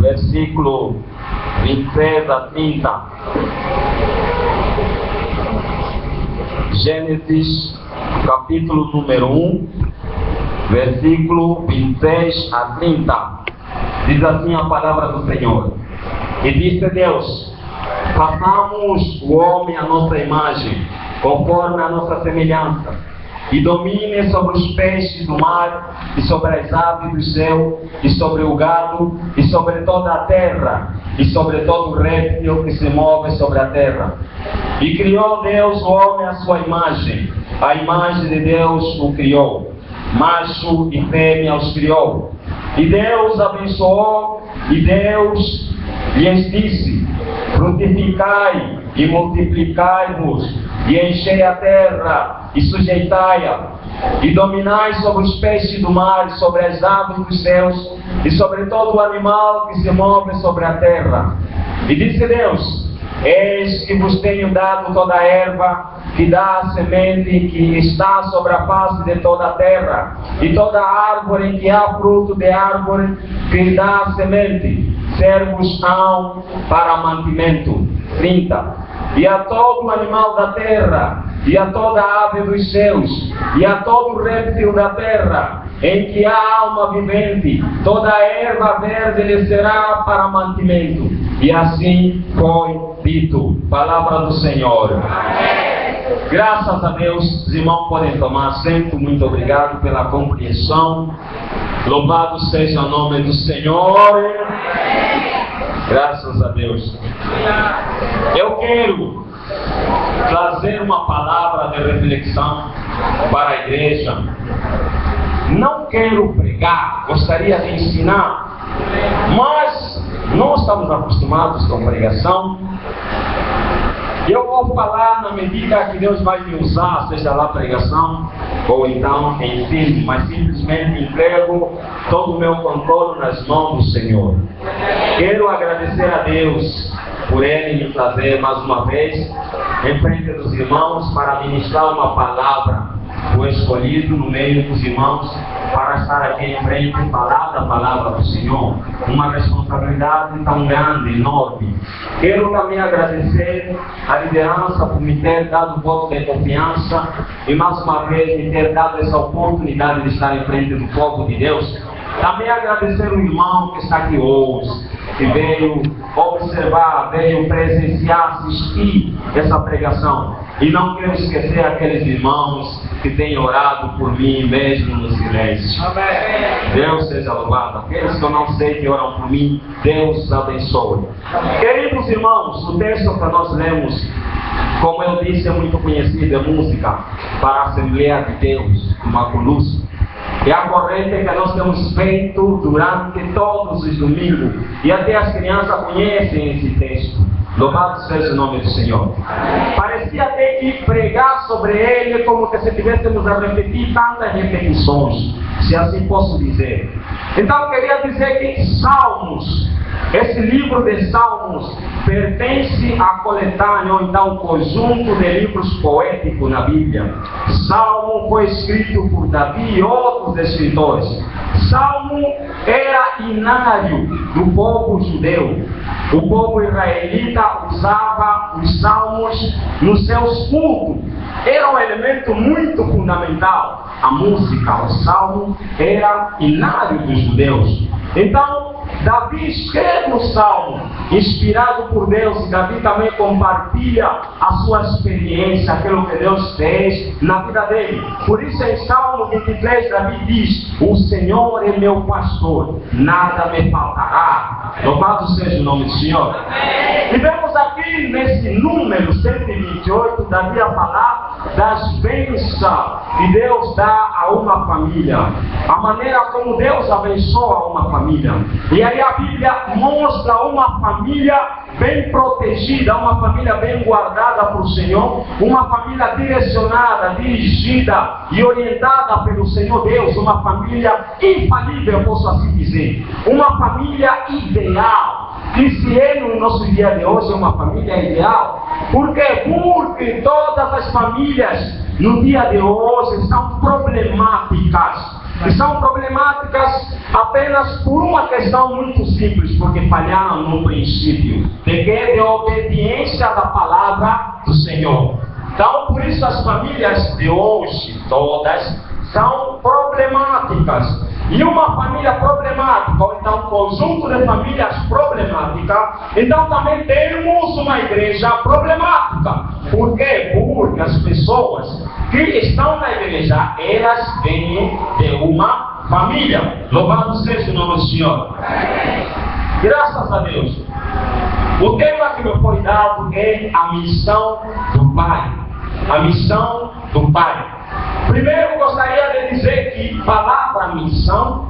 versículo 26 a 30. Gênesis, capítulo número 1, versículo 26 a 30. Diz assim a palavra do Senhor. E disse Deus: façamos o homem à nossa imagem, conforme a nossa semelhança, e domine sobre os peixes do mar, e sobre as aves do céu, e sobre o gado, e sobre toda a terra, e sobre todo réptil que se move sobre a terra. E criou Deus o homem à sua imagem, a imagem de Deus o criou, macho e fêmea os criou. E Deus abençoou, e Deus lhes disse: frutificai e multiplicai-vos, e enchei a terra e sujeitai-a, e dominai sobre os peixes do mar, e sobre as aves dos céus, e sobre todo o animal que se move sobre a terra. E disse Deus: eis que vos tenho dado toda a erva que dá a semente, que está sobre a face de toda a terra, e toda árvore em que há fruto de árvore que dá a semente, servos-ão para mantimento. 30. E a todo animal da terra, e a toda ave dos céus, e a todo réptil da terra, em que há alma vivente, toda a erva verde lhe será para mantimento. E assim foi dito. Palavra do Senhor. Amém. Graças a Deus. Os irmãos podem tomar assento. Muito obrigado pela compreensão. Louvado seja o nome do Senhor. Graças a Deus. Eu quero trazer uma palavra de reflexão para a igreja. Não quero pregar, gostaria de ensinar, mas não estamos acostumados com pregação. Eu vou falar na medida que Deus vai me usar, seja lá pregação ou então ensino, mas simplesmente entrego todo o meu controle nas mãos do Senhor. Quero agradecer a Deus por Ele me trazer mais uma vez em frente dos irmãos para ministrar uma palavra. Fui escolhido no meio dos irmãos para estar aqui em frente e falar da palavra do Senhor. Uma responsabilidade tão grande, enorme. Quero também agradecer a liderança por me ter dado o voto de confiança e mais uma vez me ter dado essa oportunidade de estar em frente do povo de Deus. Também agradecer o irmão que está aqui hoje, que veio observar, veio presenciar, assistir essa pregação. E não quero esquecer aqueles irmãos que têm orado por mim mesmo no silêncio. Amém. Deus seja louvado. Aqueles que eu não sei que oram por mim, Deus abençoe. Queridos irmãos, o texto que nós lemos, como eu disse, é muito conhecido, é música para a Assembleia de Deus, uma coluna. É a corrente que nós temos feito durante todos os domingos. E até as crianças conhecem esse texto. Louvado seja o nome do Senhor. Parecia até que pregar sobre ele como que se tivéssemos a repetir tantas repetições, se assim posso dizer. Então eu queria dizer que Salmos, esse livro de Salmos, pertence à coletânea, ou então conjunto de livros poéticos na Bíblia. Salmo foi escrito por Davi e outros escritores. Salmo era inário do povo judeu. O povo israelita usava os salmos nos seus cultos. Era um elemento muito fundamental. A música, o salmo, era inário dos judeus. Então, Davi escreve o salmo, inspirado por Deus, e Davi também compartilha a sua experiência, aquilo que Deus fez na vida dele. Por isso, em Salmo 23, Davi diz: o Senhor é meu pastor, nada me faltará. Louvado seja o nome do Senhor. E vemos aqui nesse número 128, Davi a falar das bênçãos que Deus dá a uma família, a maneira como Deus abençoa uma família. E aí a Bíblia mostra uma família bem protegida, uma família bem guardada por Senhor, uma família direcionada, dirigida e orientada pelo Senhor Deus, uma família infalível, posso assim dizer, uma família ideal. E se é no nosso dia de hoje uma família ideal, por quê? Porque todas as famílias no dia de hoje são problemáticas. E são problemáticas apenas por uma questão muito simples, porque falharam no princípio de obediência da palavra do Senhor. Então, por isso as famílias de hoje, todas, são problemáticas. E uma família problemática, ou então um conjunto de famílias problemáticas, então também temos uma igreja problemática. Por quê? Porque as pessoas que estão na igreja, elas vêm de uma família. Louvado seja o nome do Senhor. Graças a Deus. O tema que me foi dado é a missão do Pai. A missão do Pai. Primeiro gostaria de dizer que a palavra missão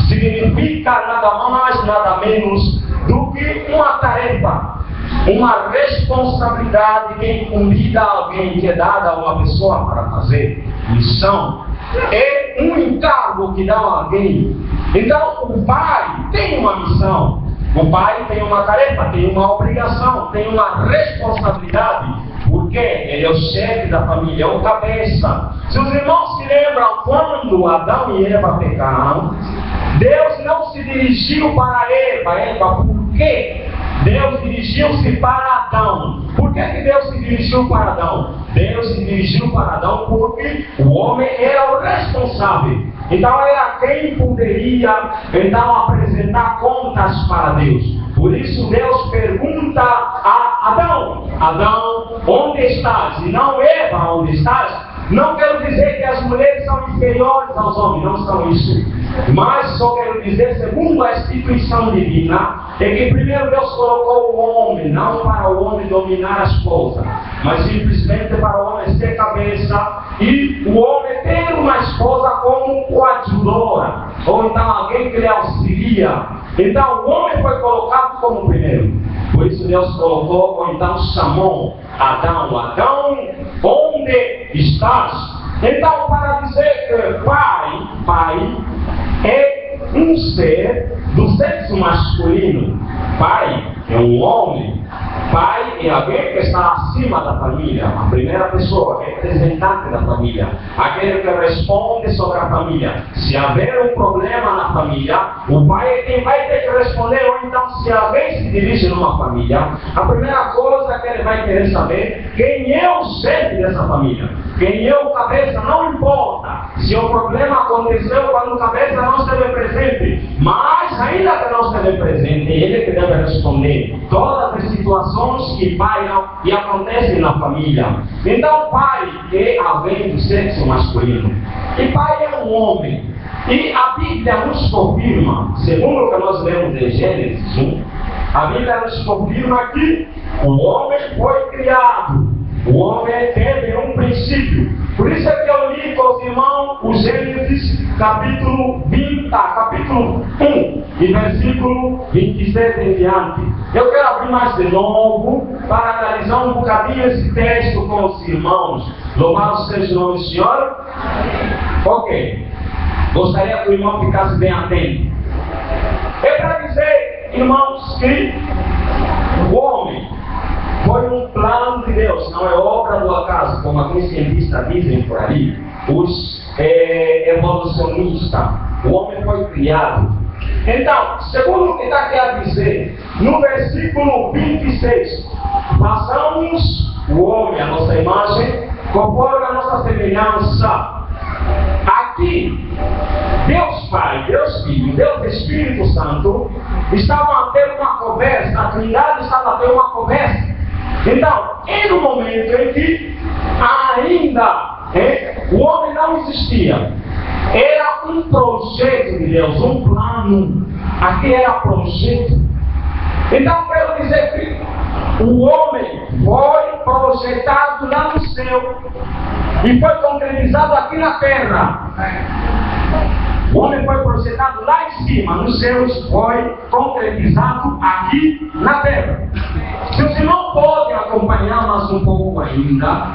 significa nada mais, nada menos do que uma tarefa, uma responsabilidade que é incumbida a alguém, que é dada a uma pessoa para fazer. Missão é um encargo que dá a alguém. Então o pai tem uma missão, o pai tem uma tarefa, tem uma obrigação, tem uma responsabilidade. Porque ele é o chefe da família, é o cabeça. Se os irmãos se lembram, quando Adão e Eva pecaram, Deus não se dirigiu para Eva, por quê? Deus dirigiu-se para Adão. Por que Deus se dirigiu para Adão? Deus se dirigiu para Adão porque o homem era o responsável. Então era quem poderia então apresentar contas para Deus. Por isso Deus pergunta a Adão: Adão, onde estás? E não Eva, onde estás? Não quero dizer que as mulheres são inferiores aos homens, não são isso. Mas só quero dizer, segundo a instituição divina, é que primeiro Deus colocou o homem, não para o homem dominar a esposa, mas simplesmente para o homem ser cabeça e o homem ter uma esposa como coadjudora, ou então alguém que lhe auxilia. Então o homem foi colocado como primeiro. Por isso Deus colocou, ou então chamou Adão: Adão, onde estás? Então, para dizer que pai é um ser do sexo masculino. Pai é um homem. Pai é alguém que está acima da família, a primeira pessoa, representante da família, aquele que responde sobre a família. Se haver um problema na família, o pai é quem vai ter que responder. Ou então, se alguém se dirige numa família, a primeira coisa que ele vai querer saber: quem é o chefe dessa família? Quem é o cabeça? Não importa se o problema aconteceu quando o cabeça não esteve presente, mas ainda que não esteve presente, ele que deve responder todas as situações que pairam e acontecem na família. Então pai é alguém do sexo masculino e pai é um homem. E a Bíblia nos confirma, segundo o que nós lemos em Gênesis 1, a Bíblia nos confirma que o homem foi criado, o homem teve um princípio. Por isso é que eu li com os irmãos o Gênesis capítulo 1 e versículo 27 em diante. Eu quero abrir mais de novo para analisar um bocadinho esse texto com os irmãos. Louvado seja o nome do Senhor. Ok. Gostaria que o irmão ficasse bem atento. É para dizer, irmãos, que o homem foi um plano de Deus, não é obra do acaso, como alguns cientistas dizem por aí, os evolucionistas. O homem foi criado. Então, segundo o que está aqui a dizer, no versículo 26, façamos o homem a nossa imagem, conforme a nossa semelhança. Aqui, Deus Pai, Deus Filho, Deus Espírito Santo estavam a ter uma conversa, a Trindade estava a ter uma conversa. Então, era um momento em que ainda o homem não existia. Era um projeto de Deus, um plano. Aqui era projeto. Então, quero dizer que o homem foi projetado lá no céu e foi concretizado aqui na terra. O homem foi projetado lá em cima, nos céus, foi concretizado aqui na terra. Se os irmãos podem acompanhar mais um pouco ainda,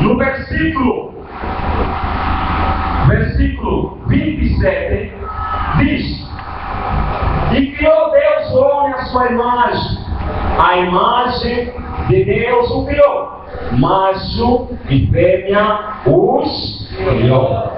no versículo 27, diz: e criou Deus o homem à sua imagem, a imagem de Deus o criou, macho e fêmea os criou.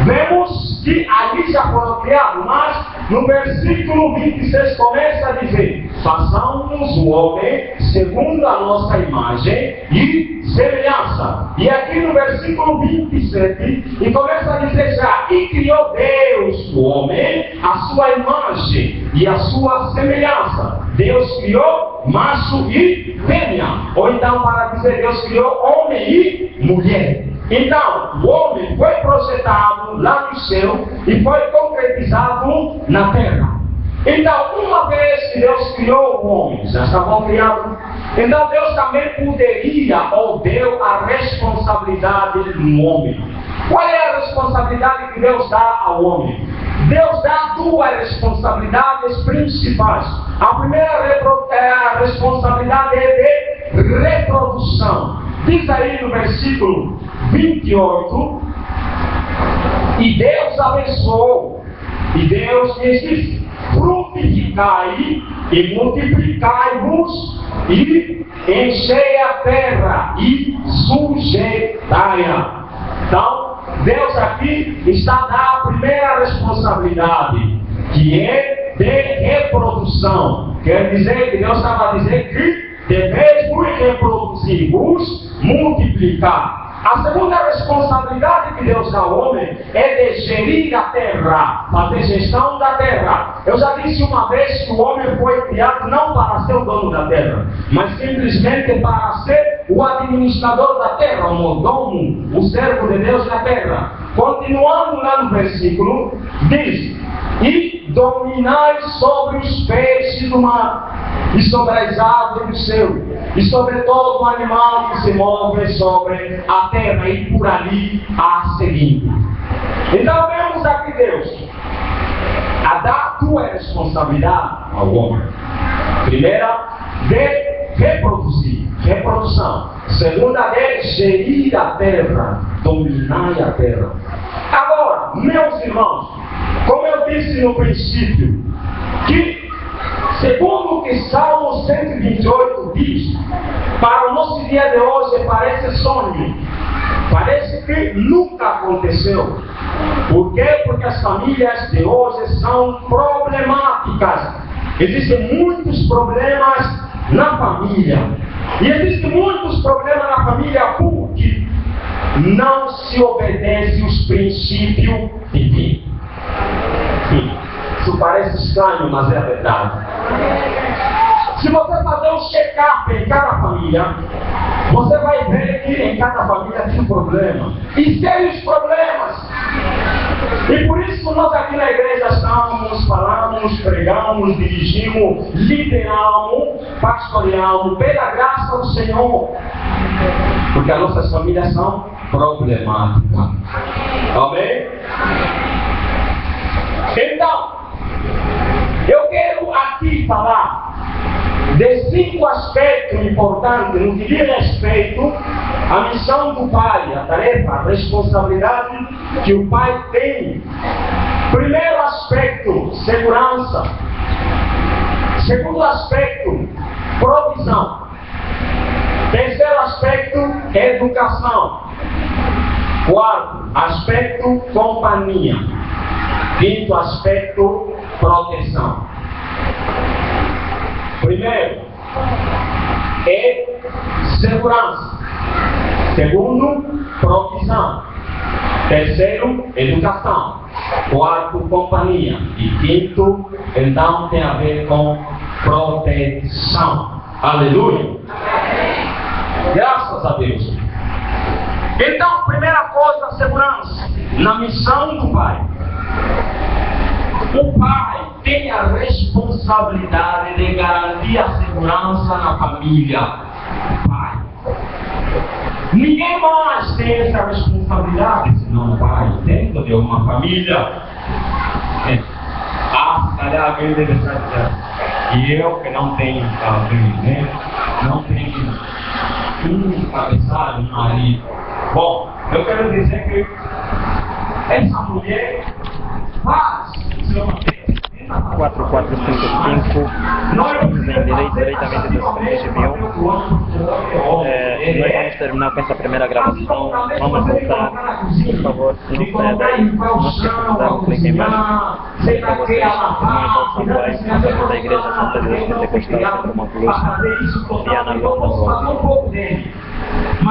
vemos que ali já foram criados, mas no versículo 26 começa a dizer: façamos o homem segundo a nossa imagem e semelhança. E aqui no versículo 27, e começa a dizer já: e criou Deus o homem, a sua imagem e a sua semelhança. Deus criou macho e fêmea. Ou então, para dizer, Deus criou homem e mulher. Então, o homem foi projetado lá no céu e foi concretizado na terra. Então, uma vez que Deus criou o homem, já estavam criados, então Deus também poderia, ou deu a responsabilidade no homem. Qual é a responsabilidade que Deus dá ao homem? Deus dá duas responsabilidades principais. A primeira responsabilidade é de reprodução. Diz aí no versículo 28, e Deus abençoou, e Deus disse: frutificai e multiplicai-vos e enchei a terra e sujeitai-a. Então, Deus aqui está dando a primeira responsabilidade, que é de reprodução. Quer dizer que Deus estava a dizer que deveis vos reproduzir, vos multiplicar. A segunda responsabilidade que Deus dá ao homem é de gerir a terra, fazer gestão da terra. Eu já disse uma vez que o homem foi criado não para ser o dono da terra, mas simplesmente para ser o administrador da terra, o mordomo, o servo de Deus na terra. Continuando lá no versículo, diz: e dominai sobre os peixes do mar, e sobre as aves do céu, e sobre todo o animal que se move sobre a terra, e por ali a seguir. Então vemos aqui Deus a dar duas responsabilidades ao homem. Primeira, de reproduzir, reprodução. Segunda, de gerir a terra, dominar a terra. Agora, meus irmãos, como eu disse no princípio, que segundo o que Salmo 128 diz, para o nosso dia de hoje parece sonho, parece que nunca aconteceu. Por quê? Porque as famílias de hoje são problemáticas. Existem muitos problemas na família. E existem muitos problemas na família porque não se obedece os princípios divinos. Isso parece estranho, mas é a verdade. Se você fazer um check-up em cada família, você vai ver que em cada família tem um problema. E sérios problemas. E por isso nós aqui na igreja estamos, falamos, pregamos, dirigimos, lideramos, pastoreamos, pela graça do Senhor. Porque as nossas famílias são problemáticas. Amém? Então, eu quero aqui falar de 5 aspectos importantes no que diz respeito à missão do pai, a tarefa, a responsabilidade que o pai tem. Primeiro aspecto, segurança. Segundo aspecto, provisão. Terceiro aspecto, educação. Quarto aspecto, companhia. Quinto aspecto, proteção. Primeiro é segurança. Segundo, provisão. Terceiro, educação. Quarto, companhia. E quinto, então tem a ver com proteção. Aleluia. Graças a Deus. Então, primeira coisa, segurança. Na missão do pai. O pai tem a responsabilidade de garantir a segurança na família. O pai. Ninguém mais tem essa responsabilidade senão o pai. Dentro de uma família. Se calhar alguém deve estar dizendo: e eu que não tenho alguém, né? Não tenho um cabeçalho, um marido. Bom, eu quero dizer que essa mulher faz o seu papel. 4455, estamos diretamente do Centro de Bion. Nós vamos terminar com essa primeira gravação, vamos voltar. Por favor, não saia daí, não se esqueça de dar um clique em baixo. Sei para vocês, irmãos Samuel, membros da Igreja Santa Deus Pentecostal Centro Maclus, Viana Lopes.